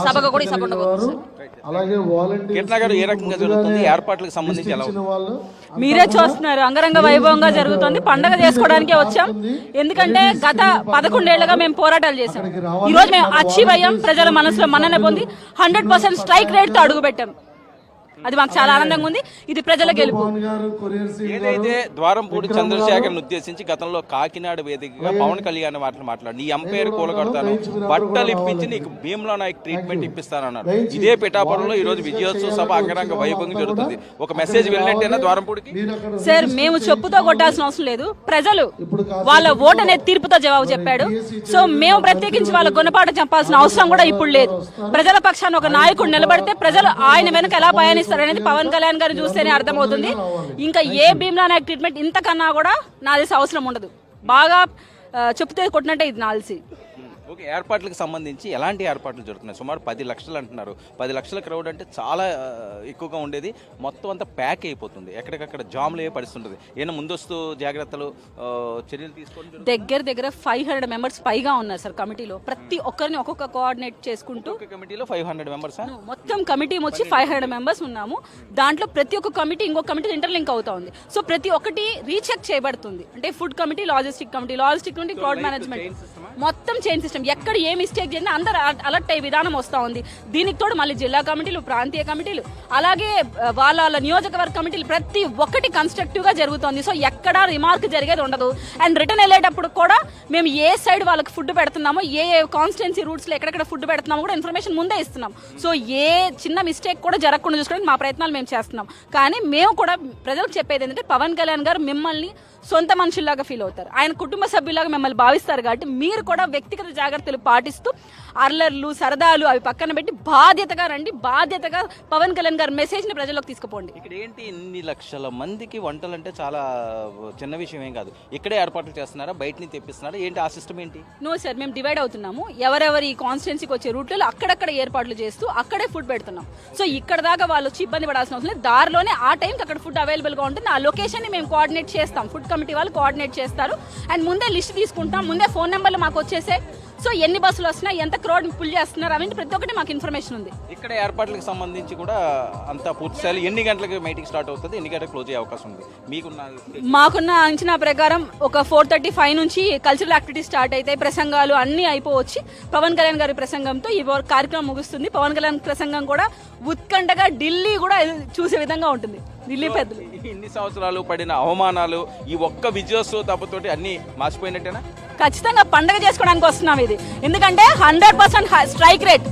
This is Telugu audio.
సభకు కూడా సపోర్ట్ అలాగే ఏ రకంగా జరుగుతుంది ఏర్పాట్లకు సంబంధించి ఎలా ఉంది? మీరే చూస్తున్నారు, అంగరంగ వైభవంగా జరుగుతుంది. పండగ చేసుకోవడానికే వచ్చాం. ఎందుకంటే గత 11 ఏళ్లుగా మేము పోరాటాలు చేశాం. ఈ రోజు మేము అచీవ్ అయ్యాం. ప్రజల మనసులో మన్నన పొంది 100% స్ట్రైక్ రేట్ తో అడుగు పెట్టాం. అది మాకు చాలా ఆనందంగా ఉంది. ఇది ప్రజల గెలుపు. ఏదైతే ద్వారంపూడి చంద్రశేఖర్ను ఉద్దేశించి గతంలో కాకినాడ వేదికగా పవన్ కళ్యాణ్ మాట్లాడి నీ ఎంపైర్ కూలగొడతాను, బట్టలు ఇప్పించి నీకు భీమ్లా నాయక్ ట్రీట్మెంట్ ఇప్పిస్తానన్నారు. ఇదే పిఠాపురంలో ఈ రోజు విజయోత్సవ సభ అంగరంగ వైభవంగా జరుగుతుంది. ఒక మెసేజ్ వెళ్ళినట్టేనా ద్వారంపూడికి? సార్, మేము చెప్పుతో కొట్టాల్సిన అవసరం లేదు. ప్రజలు వాళ్ళ ఓటు అనేది తీర్పుతో జవాబు చెప్పాడు. సో మేము ప్రత్యేకించి వాళ్ళ గుణపాఠం చెప్పాల్సిన అవసరం కూడా ఇప్పుడు లేదు. ప్రజల పక్షాన ఒక నాయకుడు నిలబడితే ప్రజలు ఆయన వెనుక ఎలా పయనిస్తారు అనేది పవన్ కళ్యాణ్ గారు చూస్తేనే అర్థమవుతుంది. ఇంకా ఏ భీమ్లా నాయక్ ట్రీట్మెంట్ ఇంతకన్నా కూడా నాది అవసరం ఉండదు. బాగా చెప్తే కొట్టినట్టే ఇది నాల్సి. ఓకే, ఏర్పాట్లకు సంబంధించి ఎలాంటి ఏర్పాట్లు జరుగుతున్నాయి? సుమారు 10 లక్షలు అంటున్నారు. 10 లక్షల క్రౌడ్ అంటే చాలా ఎక్కువగా ఉండేది. మొత్తం అంతా ప్యాక్ అయిపోతుంది. ఎక్కడికక్కడ జామ్లు అయ్యే పరిస్థితి ఉంటుంది. ఏమైనా ముందస్తు జాగ్రత్తలు చర్యలు తీసుకోండి. దగ్గర 500 మెంబర్స్ పైగా ఉన్నారు సార్ కమిటీలో. ప్రతి ఒక్కరిని ఒక్కొక్క కోఆర్డినేట్ చేసుకుంటూ కమిటీలో 500 మెంబర్స్ మొత్తం కమిటీ వచ్చి 500 మెంబర్స్ ఉన్నాము. దాంట్లో ప్రతి ఒక్క కమిటీ ఇంకొక కమిటీ ఇంటర్లింక్ అవుతా ఉంది. సో ప్రతి ఒక్కటి రీచెక్ చేయబడుతుంది. అంటే ఫుడ్ కమిటీ, లాజిస్టిక్ నుండి క్రౌడ్ మేనేజ్మెంట్ మొత్తం చైన్ సిస్టమ్. ఎక్కడ ఏ మిస్టేక్ చేసినా అందరూ అలర్ట్ అయ్యే విధానం వస్తూ ఉంది. దీనికి తోడు మళ్ళీ జిల్లా కమిటీలు, ప్రాంతీయ కమిటీలు, అలాగే వాళ్ళ నియోజకవర్గ కమిటీలు ప్రతి ఒక్కటి కన్స్ట్రక్టివ్ గా జరుగుతుంది. సో ఎక్కడా రిమార్క్ జరిగేది ఉండదు. అండ్ రిటర్న్ వెళ్ళేటప్పుడు కూడా మేము ఏ సైడ్ వాళ్ళకి ఫుడ్ పెడుతున్నామో, ఏ కాన్స్టిట్యున్సీ రూట్స్ లో ఎక్కడెక్కడ ఫుడ్ పెడుతున్నామో కూడా ఇన్ఫర్మేషన్ ముందే ఇస్తున్నాం. సో ఏ చిన్న మిస్టేక్ కూడా జరగకుండా చూసుకోవడానికి మా ప్రయత్నాలు మేము చేస్తున్నాం. కానీ మేము కూడా ప్రజలకు చెప్పేది ఏంటంటే పవన్ కళ్యాణ్ గారు మిమ్మల్ని సొంత మనుషుల్లాగా ఫీల్ అవుతారు. ఆయన కుటుంబ సభ్యులాగా మిమ్మల్ని భావిస్తారు. కాబట్టి మీరు కూడా వ్యక్తిగత జాగ్రత్తలు పాటిస్తూ అర్లర్లు, సరదాలు అవి పక్కన పెట్టి బాధ్యతగా రండి. బాధ్యతగా పవన్ కళ్యాణ్ గారి మెసేజ్ ని ప్రజలకు తీసుకుపోండి. ఇక్కడ ఏంటి, ఇన్ని లక్షల మందికి వంటలు అంటే చాలా చిన్న విషయం ఏం కాదు. ఇక్కడే ఏర్పాట్లు చేస్తున్నారా, బయట నుంచి తెప్పిస్తున్నారా, ఏంటి ఆ సిస్టమ్ ఏంటి? నో సార్, మేము డివైడ్ అవుతున్నాము. ఎవరెవరి కాన్స్టిట్యున్సీకి వచ్చే రూట్లలో అక్కడక్కడ ఏర్పాట్లు చేస్తూ అక్కడే ఫుడ్ పెడుతున్నాం. సో ఇక్కడ దాకా వాళ్ళు వచ్చి ఇబ్బంది పడాల్సిన అవసరం లేదు. దారిలోనే ఆ టైంకి అక్కడ ఫుడ్ అవైలబుల్ గా ఉంటుంది. ఆ లొకేషన్ ని మేము కోఆర్డినేట్ చేస్తాం. ఫుడ్ కమిటీ వాళ్ళు కోఆర్డినేట్ చేస్తారు. అండ్ ముందే లిస్ట్ తీసుకుంటాం. ముందే ఫోన్ నెంబర్లు మాకు వచ్చేసే. సో ఎన్ని బస్సులు వస్తున్నాయి, ఎంత క్రౌడ్ పుల్ చేస్తున్నారు అవన్నీ ప్రతి ఒక్కటి మాకు ఇన్ఫర్మేషన్ ఉంది. ఇక్కడ ఏర్పాట్లకు సంబంధించి కూడా అంతా పూర్తి స్థాయిలో ఎన్ని గంటలకు మీటింగ్ స్టార్ట్ అవుతుంది, ఎన్ని గంటలకు క్లోజ్ అయ్యే అవకాశం ఉంది? మాకున్న అంచనా ప్రకారం ఒక 4:35 నుంచి కల్చరల్ యాక్టివిటీస్ స్టార్ట్ అవుతాయి. ప్రసంగాలు అన్ని అయిపోవచ్చి పవన్ కళ్యాణ్ గారి ప్రసంగంతో ఈ కార్యక్రమం ముగుస్తుంది. పవన్ కళ్యాణ్ ప్రసంగం కూడా ఉత్కంఠగా ఢిల్లీ కూడా చూసే విధంగా ఉంటుంది. ఢిల్లీ పెద్దలు ఇన్ని సంవత్సరాలు పడిన అవమానాలు ఈ ఒక్క విజయోత్సవ తప్పతోటి అన్ని మార్చిపోయినట్టేనా? ఖచ్చితంగా పండగ చేసుకోవడానికి వస్తున్నాం ఇది. ఎందుకంటే 100% స్ట్రైక్ రేట్